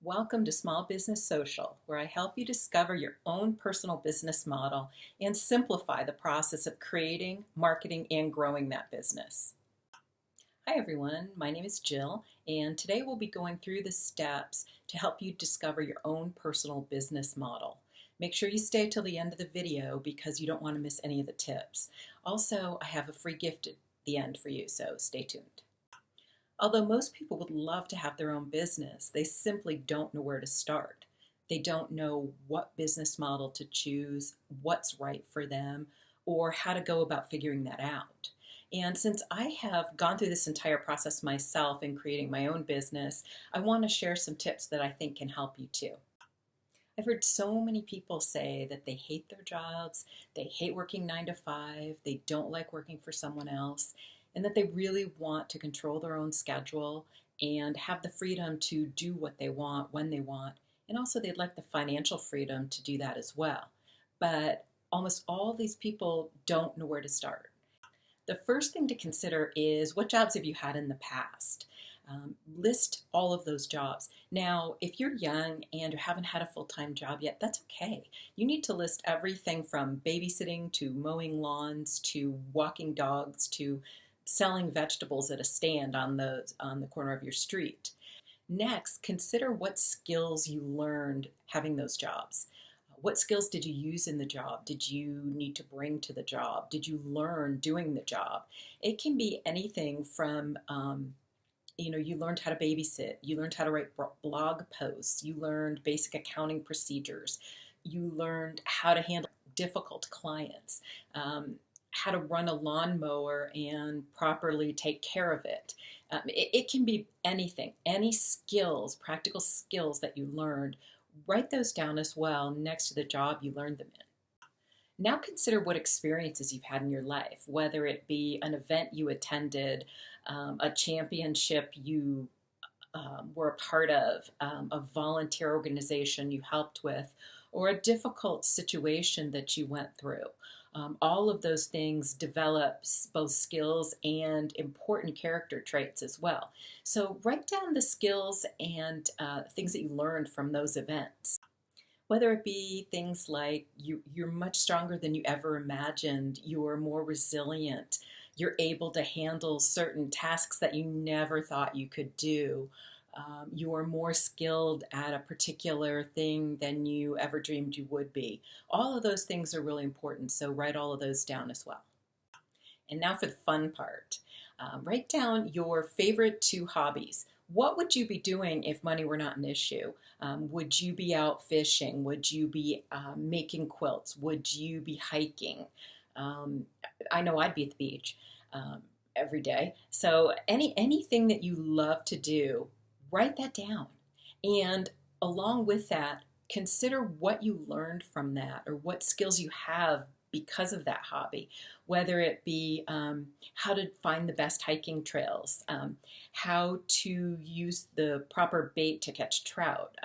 Welcome to Small Business Social, where I help you discover your own personal business model and simplify the process of creating, marketing, and growing that business. Hi everyone, my name is Jill, and today we'll be going through the steps to help you discover your own personal business model. Make sure you stay till the end of the video because you don't want to miss any of the tips. Also, I have a free gift at the end for you, so stay tuned. Although most people would love to have their own business, they simply don't know where to start. They don't know what business model to choose, what's right for them, or how to go about figuring that out. And since I have gone through this entire process myself in creating my own business, I want to share some tips that I think can help you too. I've heard so many people say that they hate their jobs, they hate working 9 to 5, they don't like working for someone else, and that they really want to control their own schedule and have the freedom to do what they want when they want. And also they'd like the financial freedom to do that as well. But almost all these people don't know where to start. The first thing to consider is what jobs have you had in the past? List all of those jobs. Now, if you're young and you haven't had a full-time job yet, that's okay. You need to list everything from babysitting to mowing lawns to walking dogs to selling vegetables at a stand on the corner of your street. Next, consider what skills you learned having those jobs. What skills did you use in the job? Did you need to bring to the job? Did you learn doing the job? It can be anything from, you learned how to babysit, you learned how to write blog posts, you learned basic accounting procedures, you learned how to handle difficult clients, how to run a lawnmower and properly take care of it. It can be anything, any skills, practical skills that you learned. Write those down as well next to the job you learned them in. Now consider what experiences you've had in your life, whether it be an event you attended, a championship you were a part of, a volunteer organization you helped with, or a difficult situation that you went through. All of those things develop both skills and important character traits as well. So write down the skills and things that you learned from those events. Whether it be things like you're much stronger than you ever imagined, you're more resilient, you're able to handle certain tasks that you never thought you could do, you're more skilled at a particular thing than you ever dreamed you would be. All of those things are really important, so write all of those down as well. And now for the fun part. Write down your favorite 2 hobbies. What would you be doing if money were not an issue? Would you be out fishing? Would you be making quilts? Would you be hiking? I know I'd be at the beach every day. So anything that you love to do, write that down. And along with that, consider what you learned from that or what skills you have because of that hobby, whether it be how to find the best hiking trails, how to use the proper bait to catch trout,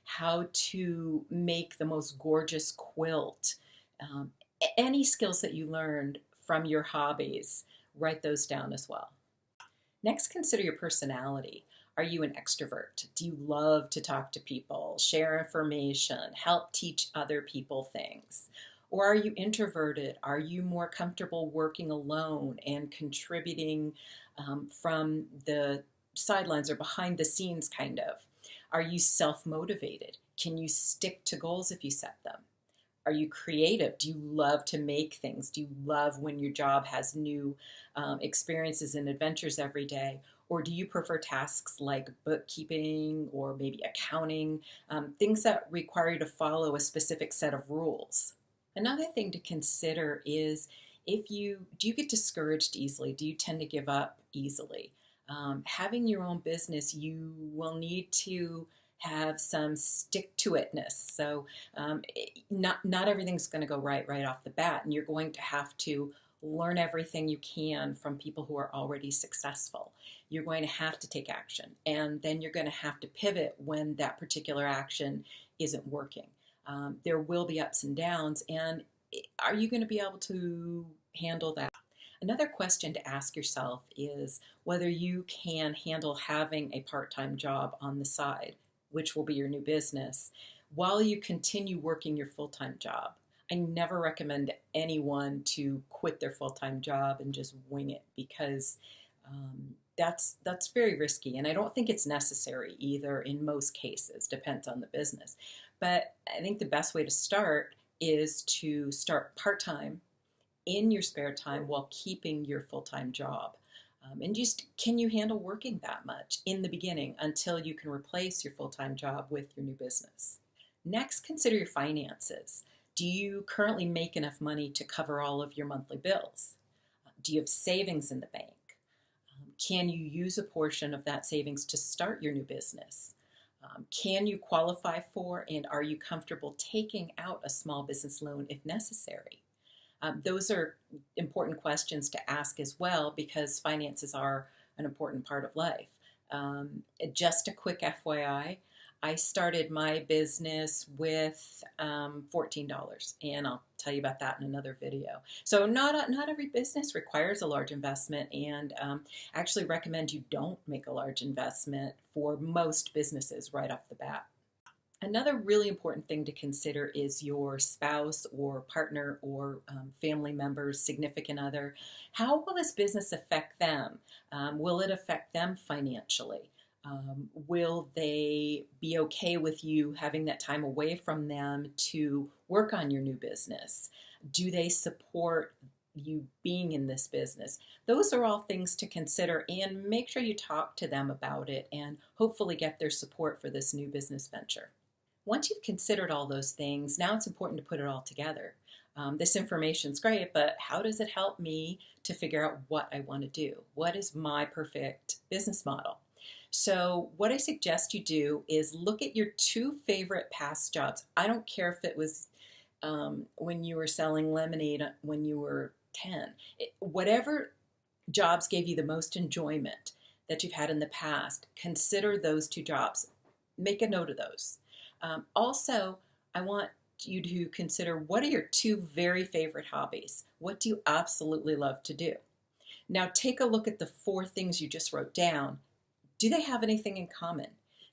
how to make the most gorgeous quilt. Any skills that you learned from your hobbies, write those down as well. Next, consider your personality. Are you an extrovert? Do you love to talk to people, share information, help teach other people things? Or are you introverted? Are you more comfortable working alone and contributing from the sidelines or behind the scenes kind of? Are you self-motivated? Can you stick to goals if you set them? Are you creative? Do you love to make things? Do you love when your job has new experiences and adventures every day? Or do you prefer tasks like bookkeeping or maybe accounting, things that require you to follow a specific set of rules? Another thing to consider is do you get discouraged easily? Do you tend to give up easily? Having your own business, you will need to have some stick-to-itness. So not everything's going to go right off the bat, and you're going to have to learn everything you can from people who are already successful. You're going to have to take action, and then you're going to have to pivot when that particular action isn't working. There will be ups and downs, and are you going to be able to handle that? Another question to ask yourself is whether you can handle having a part-time job on the side. which will be your new business, while you continue working your full-time job. I never recommend anyone to quit their full-time job and just wing it, because that's very risky, and I don't think it's necessary either in most cases. Depends on the business. But I think the best way to start is to start part-time in your spare time while keeping your full-time job. And just, can you handle working that much in the beginning until you can replace your full-time job with your new business? Next, consider your finances. Do you currently make enough money to cover all of your monthly bills? Do you have savings in the bank? Can you use a portion of that savings to start your new business? Can you qualify for, and are you comfortable taking out a small business loan if necessary? Those are important questions to ask as well, because finances are an important part of life. Just a quick FYI, I started my business with $14, and I'll tell you about that in another video. So not every business requires a large investment, and I actually recommend you don't make a large investment for most businesses right off the bat. Another really important thing to consider is your spouse or partner or family members, significant other. How will this business affect them? Will it affect them financially? Will they be okay with you having that time away from them to work on your new business? Do they support you being in this business? Those are all things to consider, and make sure you talk to them about it and hopefully get their support for this new business venture. Once you've considered all those things, now it's important to put it all together. This information's great, but how does it help me to figure out what I want to do? What is my perfect business model? So what I suggest you do is look at your 2 favorite past jobs. I don't care if it was when you were selling lemonade when you were 10. Whatever jobs gave you the most enjoyment that you've had in the past, consider those 2 jobs. Make a note of those. Also, I want you to consider, what are your 2 very favorite hobbies? What do you absolutely love to do? Now take a look at the 4 things you just wrote down. Do they have anything in common?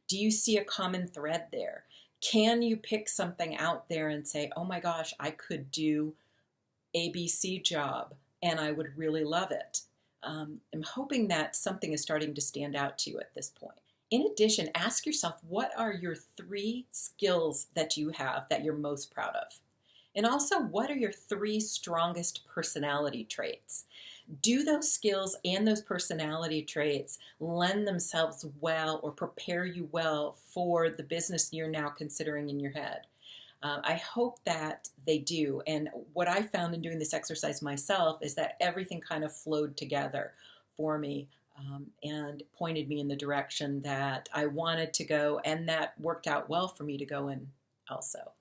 Do you see a common thread there? Can you pick something out there and say, oh my gosh, I could do ABC job and I would really love it? I'm hoping that something is starting to stand out to you at this point. In addition, ask yourself, what are your 3 skills that you have that you're most proud of? And also, what are your 3 strongest personality traits? Do those skills and those personality traits lend themselves well or prepare you well for the business you're now considering in your head? I hope that they do. And what I found in doing this exercise myself is that everything kind of flowed together for me and pointed me in the direction that I wanted to go, and that worked out well for me to go in also.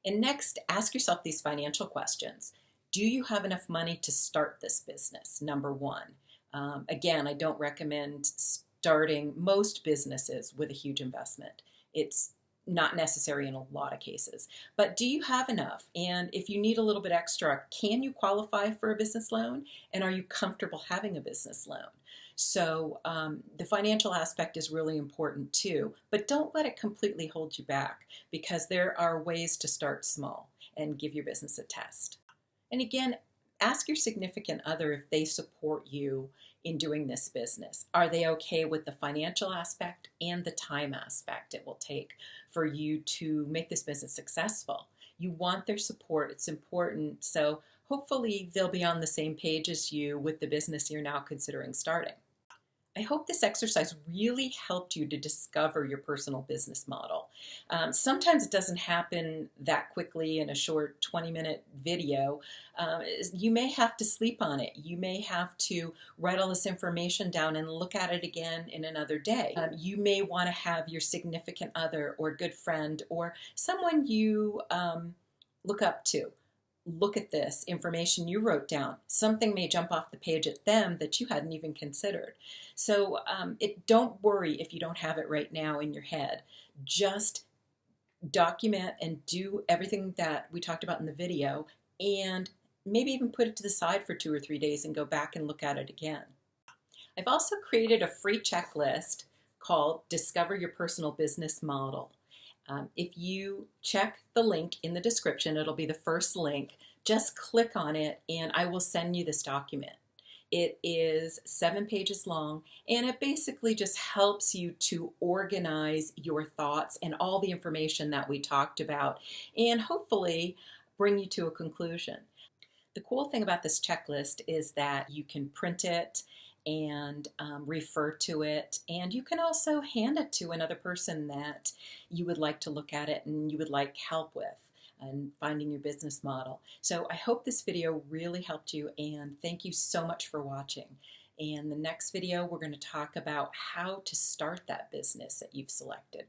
And next, ask yourself these financial questions. Do you have enough money to start this business? Number 1. Again, I don't recommend starting most businesses with a huge investment. It's not necessary in a lot of cases. But do you have enough? And if you need a little bit extra, can you qualify for a business loan? And are you comfortable having a business loan? So the financial aspect is really important too, but don't let it completely hold you back, because there are ways to start small and give your business a test. And again, ask your significant other if they support you in doing this business. Are they okay with the financial aspect and the time aspect it will take for you to make this business successful? You want their support. It's important. So hopefully they'll be on the same page as you with the business you're now considering starting. I hope this exercise really helped you to discover your personal business model. Sometimes it doesn't happen that quickly in a short 20-minute video. You may have to sleep on it. You may have to write all this information down and look at it again in another day. You may want to have your significant other or good friend or someone you look up to look at this information you wrote down. Something may jump off the page at them that you hadn't even considered. So don't worry if you don't have it right now in your head. Just document and do everything that we talked about in the video, and maybe even put it to the side for 2 or 3 days and go back and look at it again. I've also created a free checklist called Discover Your Personal Business Model. If you check the link in the description, it'll be the first link. Just click on it and I will send you this document. It is 7 pages long, and it basically just helps you to organize your thoughts and all the information that we talked about, and hopefully bring you to a conclusion. The cool thing about this checklist is that you can print it and refer to it, and you can also hand it to another person that you would like to look at it and you would like help with and finding your business model. So I hope this video really helped you, and thank you so much for watching. In the next video, we're going to talk about how to start that business that you've selected.